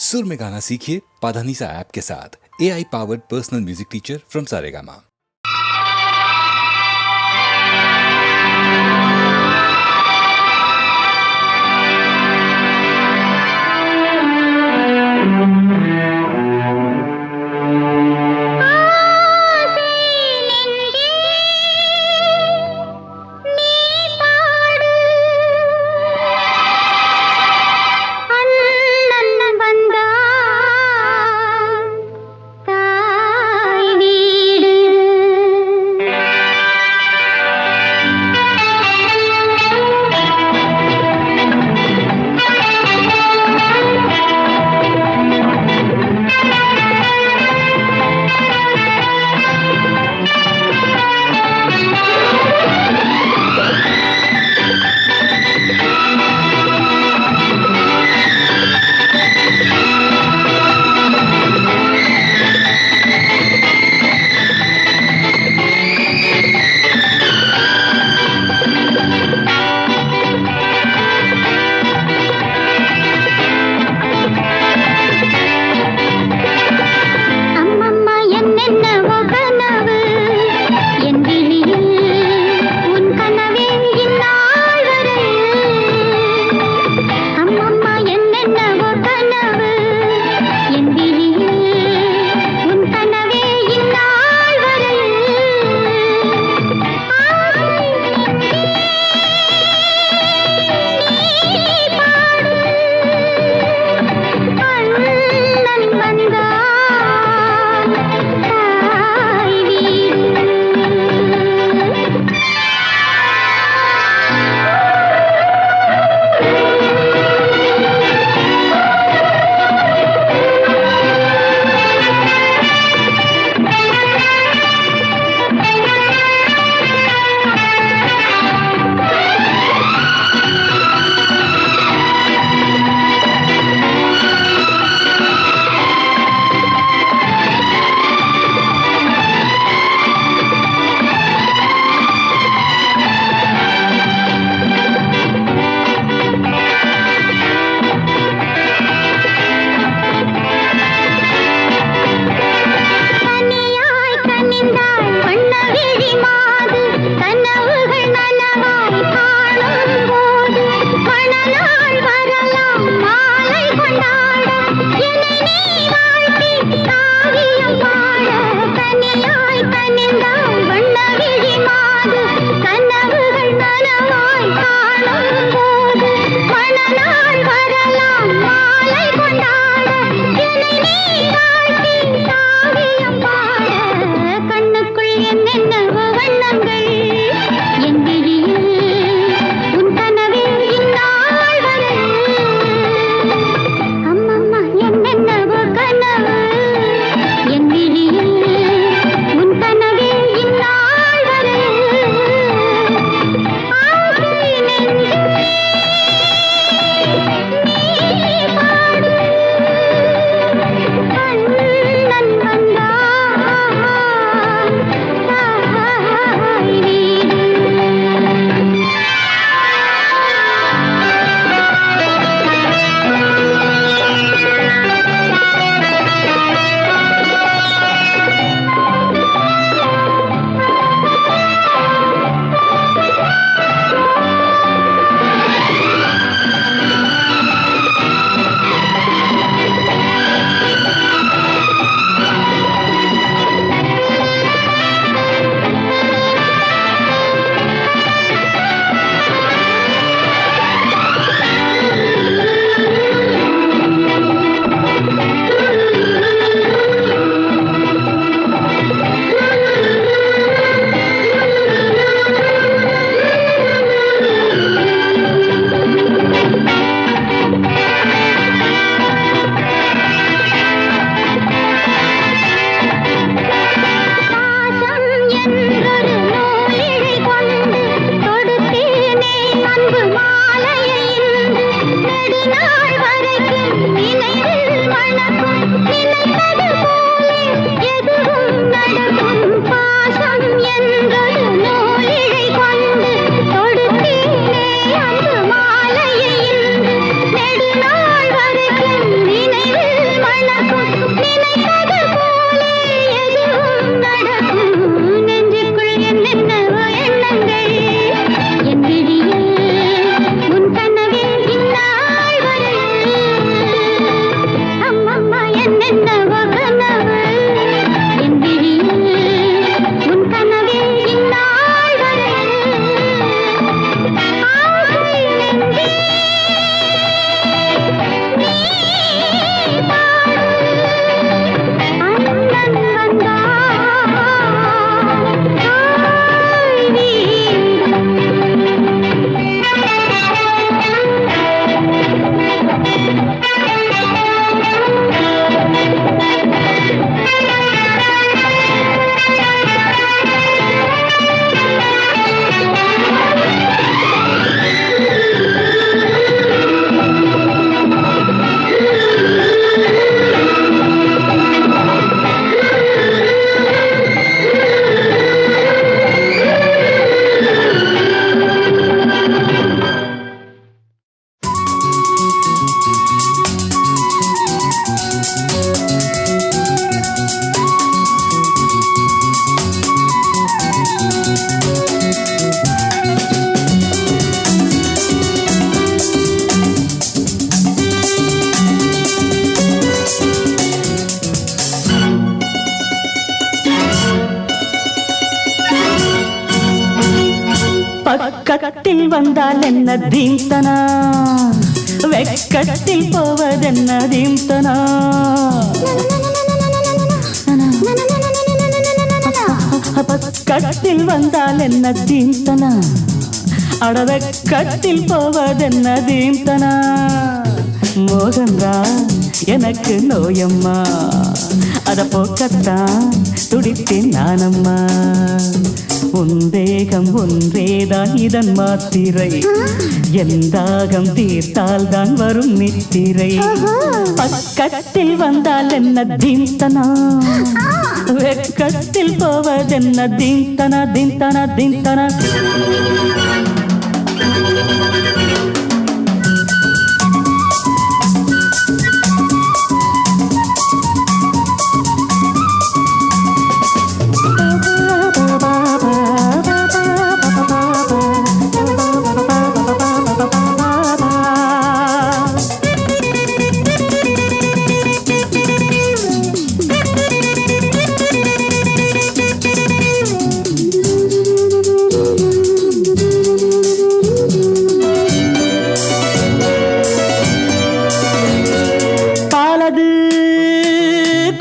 सुर में गाना सीखिए पाधानीसा ऐप के साथ। AI powered personal music teacher from Saregama. தாய் வீடு பக்கத்தில் வந்தால் என்ன தீம்தனா, வெக்கத்தில் போவதென்ன தீம்தனா. பக்கத்தில் வந்தால் என்ன தீம்தனா, அடவெக்கத்தில் போவதென்ன தீம்தனா. மோகன்தான் எனக்கு நோயம்மா, அத போக்கத்தான் துடித்தேன் நானம்மா. உந்தேகம் ஒன்றேதான் இதன் மாத்திரை, எந்தாகம் தீர்த்தால் தான் வரும் நித்திரை. பக்கத்தில் வந்தால் என்ன தீம்தனா, வெக்கத்தில் போவதென்ன தீம்தனா தீம்தனா தீம்தனா.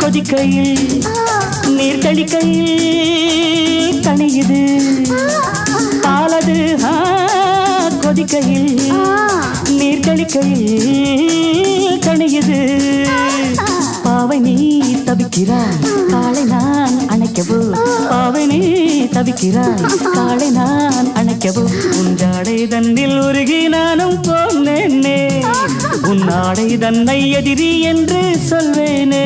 கொதிக்கையில் நீர் தெளிக்கையில் தனியுது பாலது. கொதிக்கையில் நீர் தெளிக்கையில் தனியுது. பாவை நீ தவிக்கிறாய் காலை நான் அணைக்கவோ, பாவை நீ தவிக்கிறாய் காலை நான் அணைக்கவோ. உஞ்சாடை தன்னில் உருகி நானும் போனேனே, உன்னாடை தன்னை எதிரி என்று சொல்வேனே.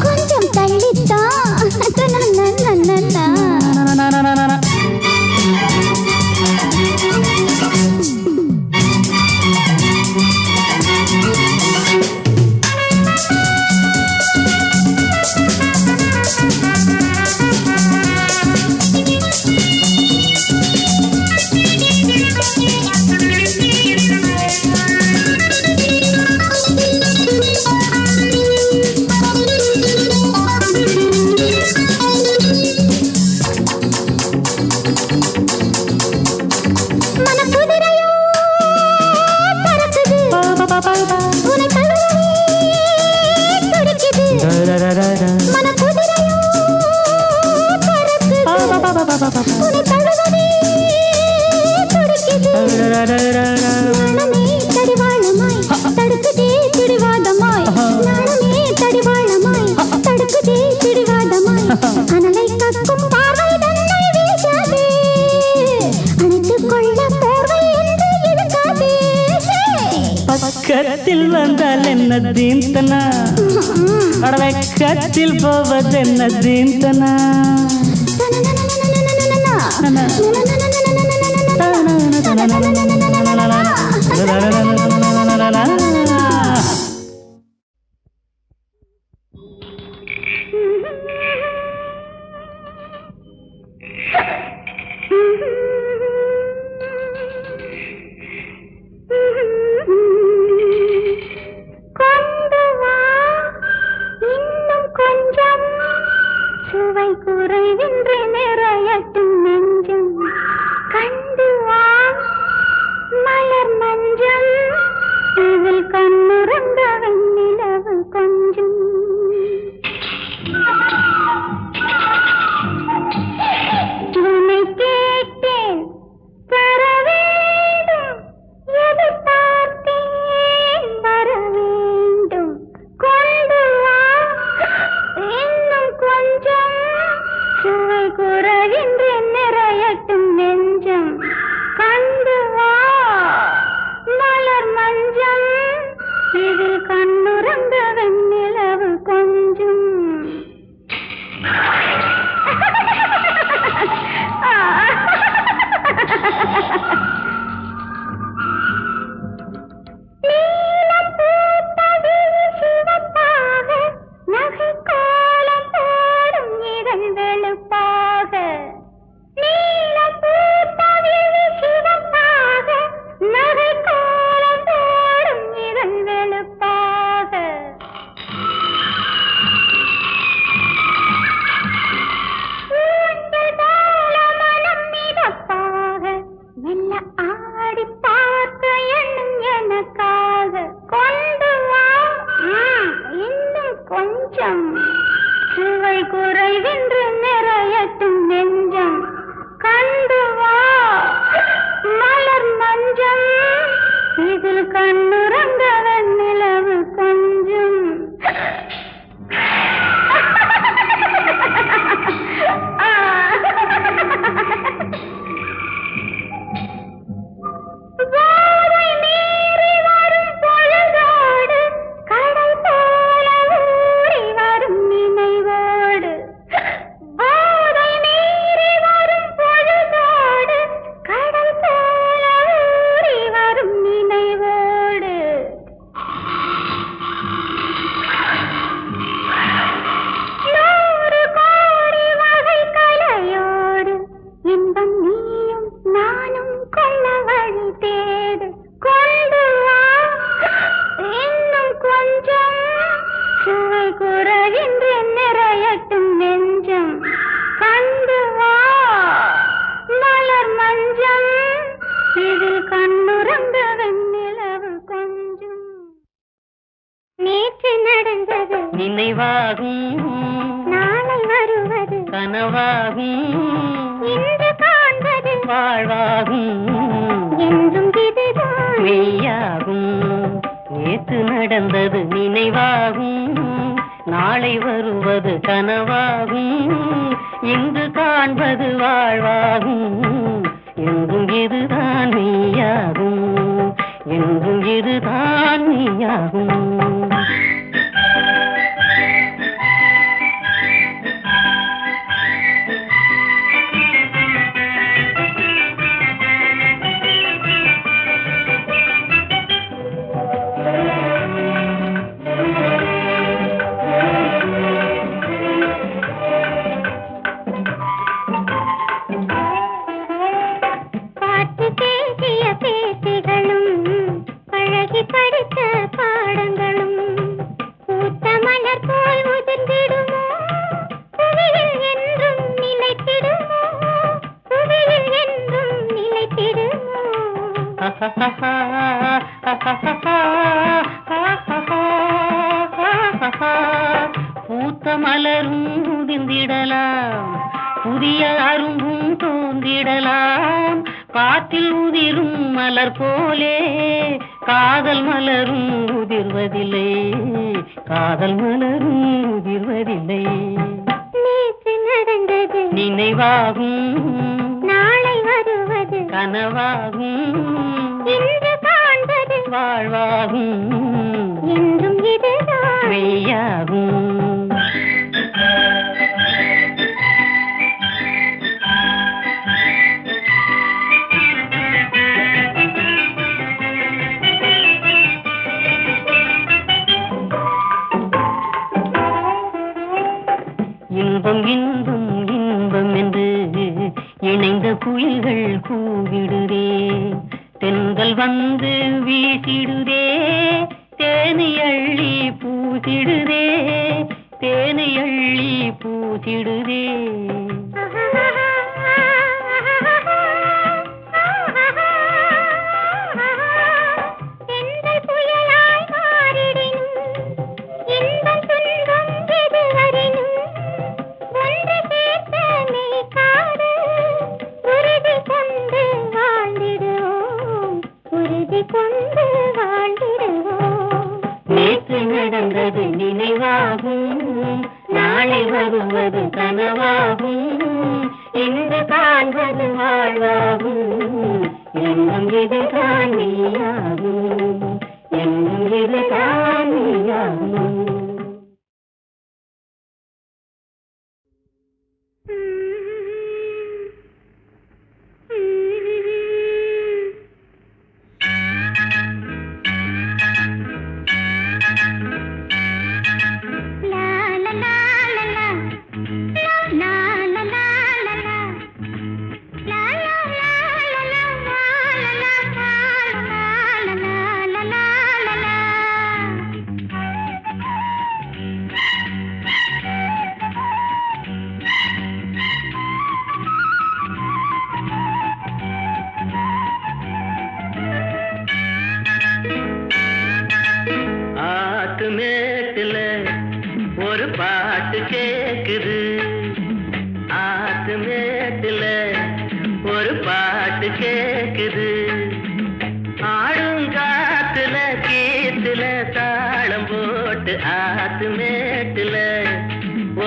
கொஞ்சம் தள்ளித்தான். பக்கத்தில் வந்தால் என்ன தீம்தனா, அடவெக்கத்தில் போவதென்ன தீம்தனா. குறைவின்றி நிறையட்டும் நெஞ்சம் கண்டு வா மலர் மஞ்சம், இதில் கண்ணுறந்த வெண்ணிலவு கொஞ்சம். உன்னை கேட்டேன் தர வேண்டும், எதிர்பார்த்தேன் வர வேண்டும். கொண்டு வா இன்னும் கொஞ்சம், சுவை குறைவின்றி நிறையட்டும் நெஞ்சம் கண்டு வா மலர் மஞ்சம், இதில் கண்ணுறந்த வெண்ணிலவு கொஞ்சம். நீலம் பூத்த விழி சிவப்பாக, நகை கோலம் போடும் இதழ் வெளுப்பாக, குறைவின்றி நிறையட்டும் நெஞ்சம் கண்டு வா மலர் மஞ்சம் இதில் கண்ணுறங்க வெண்ணிலவு கொஞ்சம் போதை நீறி வரும் பொழுதோடு கடல் போல ஊறி வரும் நினைவோடு போதை நீறி வரும் பொழுதோடு கடல் போல ஊறி வரும் நினைவோடு நூறு கோடி வகை கலையோடு இன்பம் நீயும் நானும் கொள்ள வழி தேடு கொண்டு வா இன்னும் கொஞ்சம் சுவை குறைவின்றி நிறையட்டும் நெஞ்சம் கண்டு வா மலர் மஞ்சம் இதில் கண்ணுறங்க வெண்ணிலவு கொஞ்சம் நேற்று நடந்தது நினைவாகும் நாளை வருவது கனவாகும் இன்று காண்பது வாழ்வாகும் என்றும் இதுதான் மெய்யாகும் நேற்று நடந்தது நினைவாகும் நாளை வருவது கனவாகும் இன்று காண்பது வாழ்வாகும் என்றும் இதுதான் மெய்யாகும் என்றும் இதுதான் மெய்யாகும் பாட்டு பேசிய பேட்டிகளும் பழகி படித்த பாடங்களும் பூத்த மலர் போல் உதிர்ந்திடுமோ புவியில் என்றும் நிலைத்திடுமோ புவியில் என்றும் நிலைத்திடுமோ பூத்த மலரும் உதிர்ந்திடலாம் புதிய அரும்பும் தோன்றிடலாம் காற்றில் உதிரும் மலர் போலே காதல் மலரும் உதிர்வதில்லை காதல் மலரும் உதிர்வதில்லை நேற்று நடந்தது நினைவாகும் நாளை வருவது கனவாகும் இன்று காண்பது வாழ்வாகும் என்றும் இதுதான் மெய்யாகும் இன்பம் இன்பம் இன்பம் என்று இணைந்த குயில்கள் கூவிடுதே தென்றல் வந்து வீசிடுதே தேனை அள்ளி பூசிடுதே தேனை அள்ளி பூசிடுதே தென்றல் புயலாய் மாறிடினும் இன்பம் துன்பம் எதுவரினும் ஒன்று சேர்த்த மெய்காடு உறுதி கொண்டு வாழ்ந்திடுவோம் உறுதி கொண்டு வாழ்ந்திடுவோம் நேற்று நடந்தது நினைவாகும் நாளை வருவது கனவாகும் இன்று காண்பது வாழ்வாகும் என்னும் இது காணியாகும் என்னும் இது காணியாகும்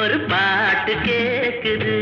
ஒரு பாட்டு கேக்குது.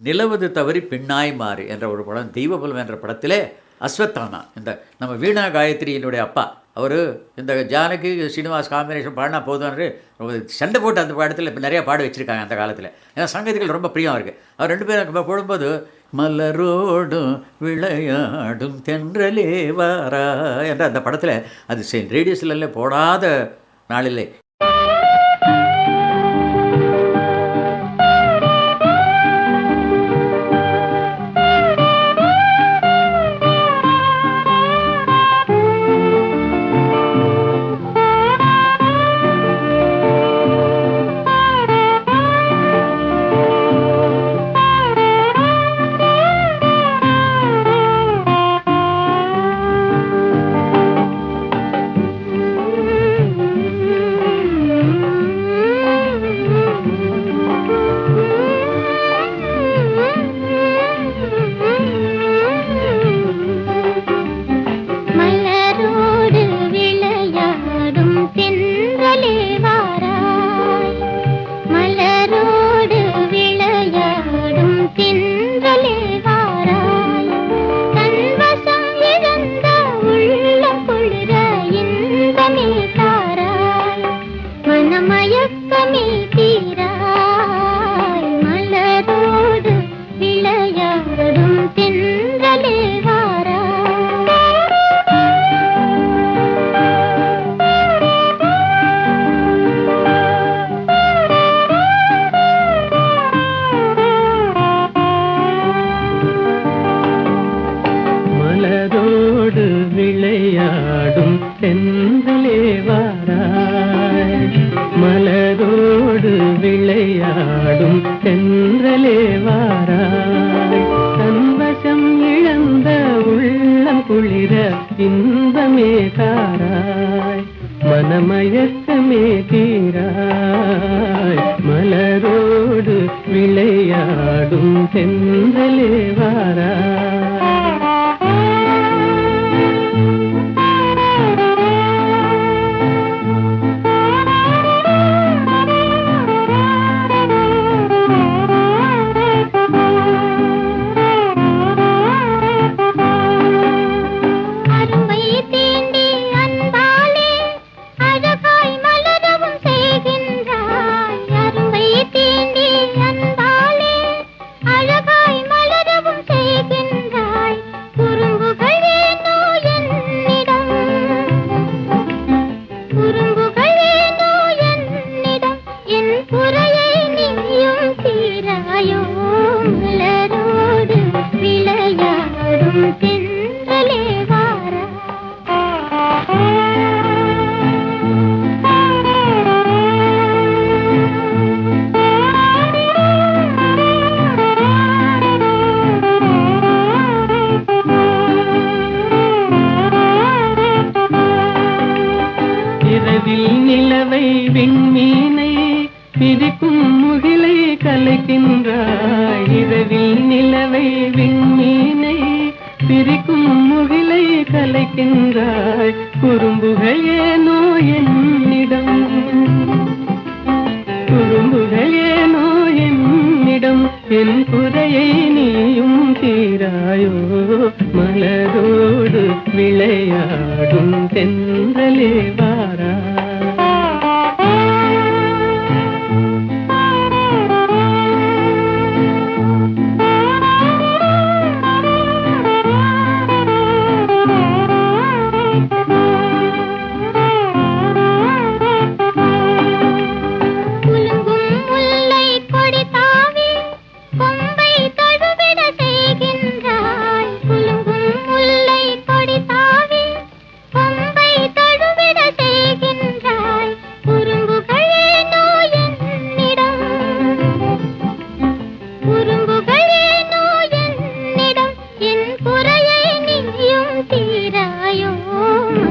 நிலவது தவறி பெண்ணாய் மாறு என்ற ஒரு படம், தெய்வபலம் என்ற படத்திலே அஸ்வத்தானா, இந்த நம்ம வீணா காயத்ரியினுடைய அப்பா, அவர் இந்த ஜானகி ஸ்ரீனிவாஸ் காம்பினேஷன் பாடினா போதும்னு சண்டை போட்டு அந்த படத்தில் இப்போ நிறையா பாட வச்சுருக்காங்க அந்த காலத்தில். ஏன்னா சங்கீதங்கள் ரொம்ப பிரியம் இருக்குது. அவர் ரெண்டு பேரும் போடும்போது மலரோடும் விளையாடும் தென்றலே வாரா என்ற அந்த படத்தில் அது ரேடியோஸ்ல போடாத நாளிலே. விளையாடும் தென்றலே வாராய். மனமயக்கமே தீராய் மலரோடு விளையாடும் தென்றலே வாராய். அருமை தீண்டி அன்பாலே அழகாய் மலரவும் செய்கின்றாய். அருமை தீண்டி அன்பாலே அழகாய் மலரவும் செய்கின்றாய். குறும்புகள் ஏனோ என்னிடம், குறும்புகள் ஏனோ என்னிடம், என் குறையை நீயும் தீராயோ. மலரோடு விளையாடும் தென்றலே வாராய். இரவில் நிலவை விண்மீனை பிரிக்கும் முகிலை கலைக்கின்றாய். இரவில் நிலவை விண்மீனை பிரிக்கும் முகிலை கலைக்கின்றாய். குறும்புகள் ஏனோ என்னிடம், குறும்புகள் ஏனோ என்னிடம், என் குறையை நீயும் தீராயோ. மலரோடு விளையாடும் தென்றலே வாராய். குலுங்கும் முல்லை கொடி தாவி கொம்பை தழுவிட செய்கின்றாய். குலுங்கும் முல்லை கொடி தாவி கொம்பை தழுவிட செய்கின்றாய். குறும்புகள் ஏனோ என்னிடம், குறும்புகள் ஏனோ என்னிடம், என் குறையை நீயும் தீராயோ.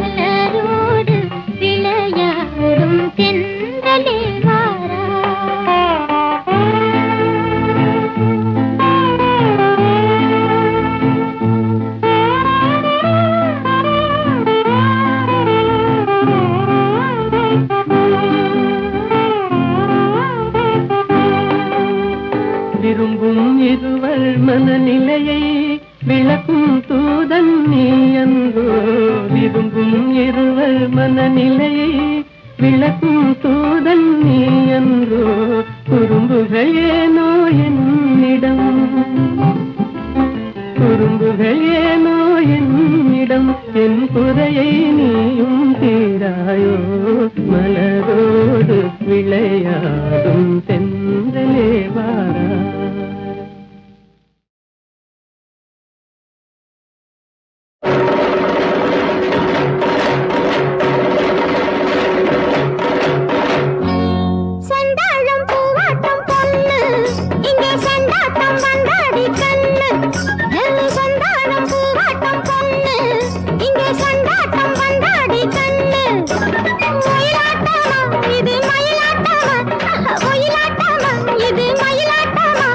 மலரோடு விளையாடும் தென்றலே வாராய். விரும்பும் இருவர் மனநிலையை விளக்கும் தூதன் நீ அன்றோ. விரும்பும் இருவர் மனநிலையை விளக்கும் தூதன் நீ அன்றோ. குறும்புகள் ஏனோ என்னிடம், குறும்புகள் ஏனோ என்னிடம், என் குறையை நீயும் தீராயோ. மலரோடு விளையாடும் தென்றலே வாராய். செந்தாழம் பூவாட்டம் பொண்ணு, இங்கே செண்டாட்டம் வந்தாடி கண்ணு. செந்தாழம் பூவாட்டம் பொண்ணு, இங்கே செண்டாட்டம் வந்தாடி கண்ணு. ஒயிலாட்டமா இது மயிலாட்டமா, ஒயிலாட்டமா இது மயிலாட்டமா.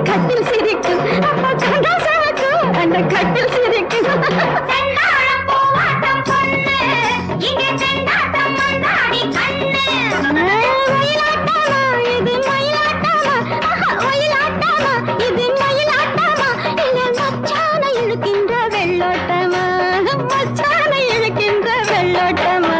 கட்டில் சிரிக்கும் அப்ப கண்டா சவக்கும் அந்த கட்டில் சிரிக்கும் செந்தாழம் பூவாட்டம் பொண்ணு இங்கே செந்தாட்டம் வந்தாடி கண்ணு மயிலாட்டமா இது மயிலாட்டமா மயிலாட்டமா இது மயிலாட்டமா இல்ல மச்சான இழுக்கின்ற வெள்ளோட்டமா மச்சான இழுக்கின்ற வெள்ளோட்டமா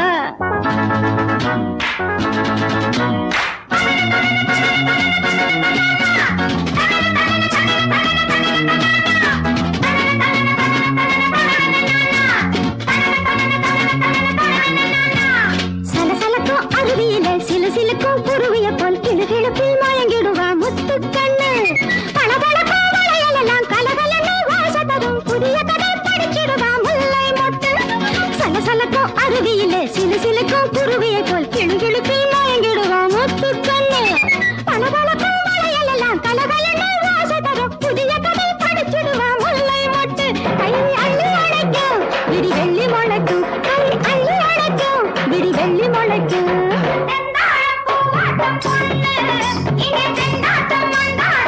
சலசலக்கும் அருவியில சிலு சிலுக்கும் குருவிய போல் கிளுகிழுப்பில் மயங்கிடுவா முத்து கண்ணு பளபளக்கும் மலையெல்லாம் கலகலன்னு வாசத்ததும் புதிய கதை படிச்சிடுவா முல்லை மொட்டு சலசலக்கும் அருவியில சிலு சிலுக்கும் குருவிய போல் கிளுகிழுப்பில் மயங்கிடுவா முத்து கண்ணு பளபளக்கும் மலையெல்லாம் கலகலன்னு வாசத்ததும் புதிய கதை படிச்சிடுவா முல்லை மொட்டு கை அள்ளி அடைக்கும் விடி வெள்ளி முளைக்கும் கை அள்ளி அடைக்கும் விடி வெள்ளி முளைக்கும் செந்தாழம் பூவாட்டம் பொண்ணு இங்கே செந்தாட்டம் வந்தாடி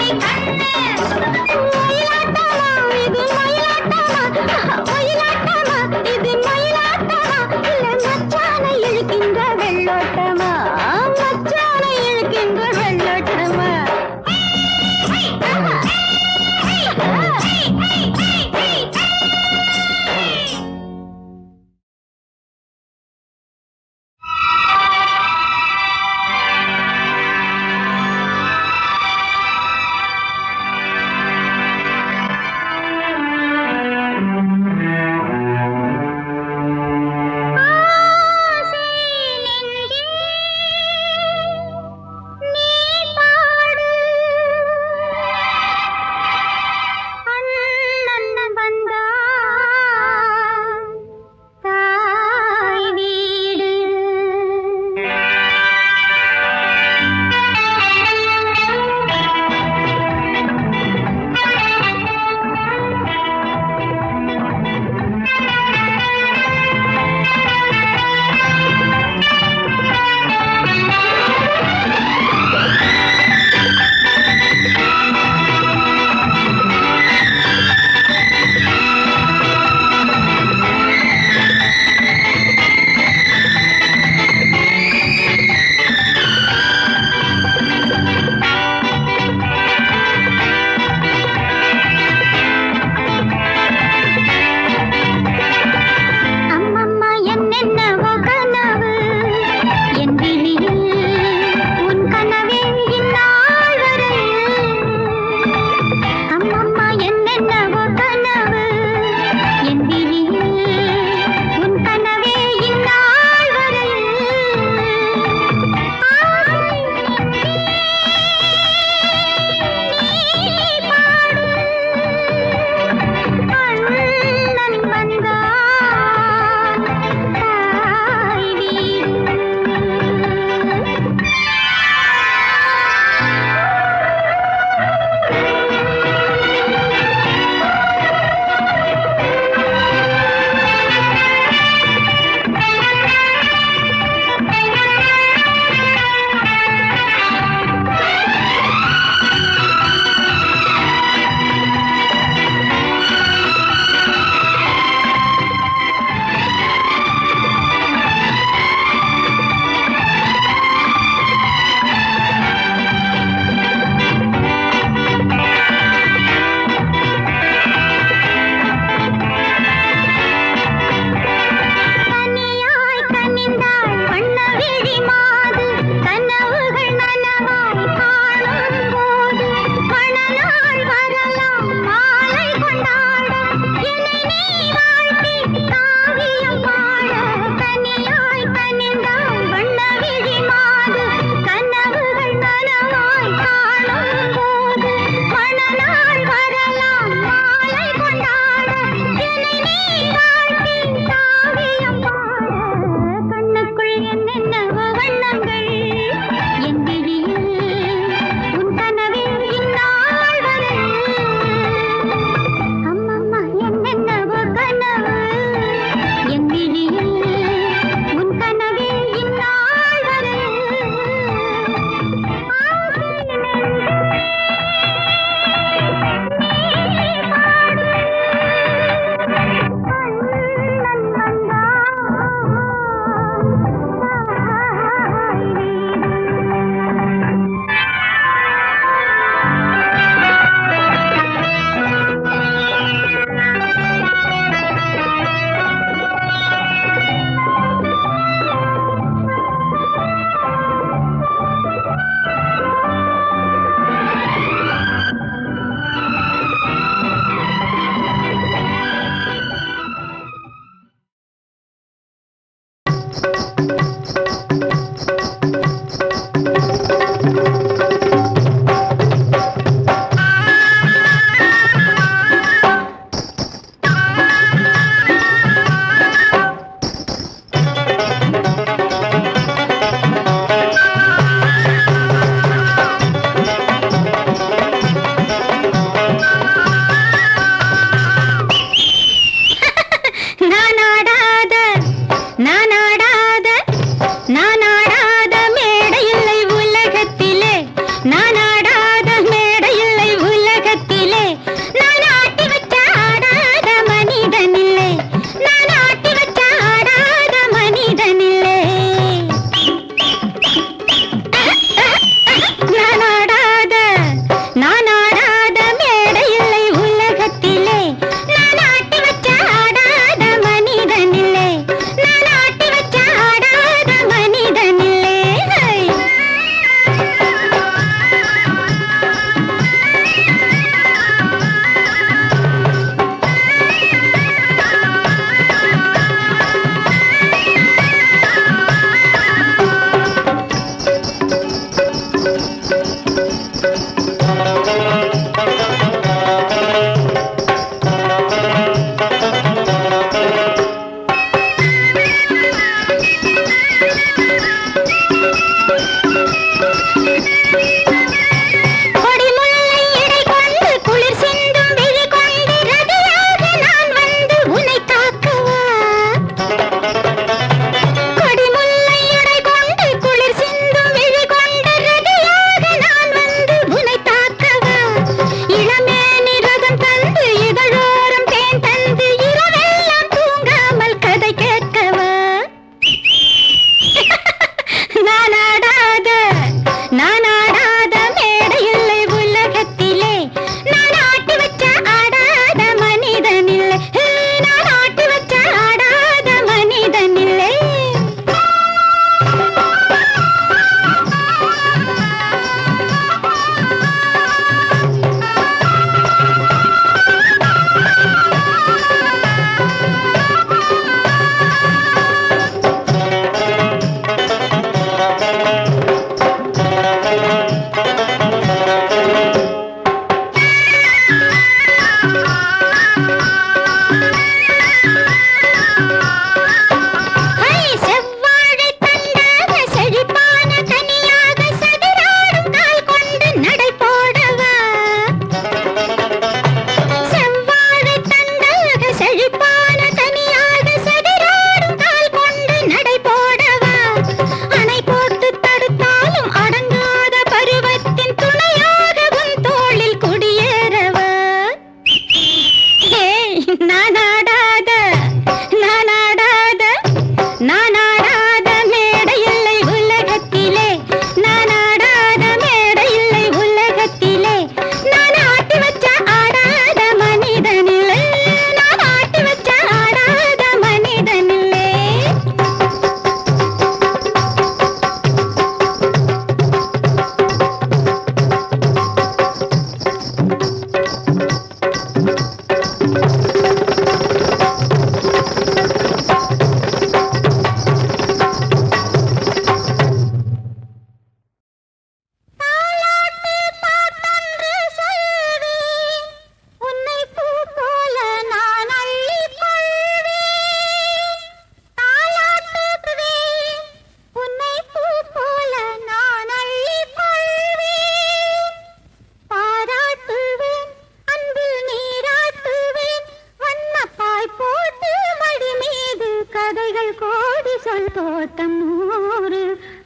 தோட்டம் நூறு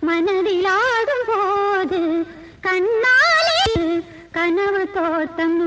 மனதிலாடும் போது கண்ணாலே கனவு தோட்டம்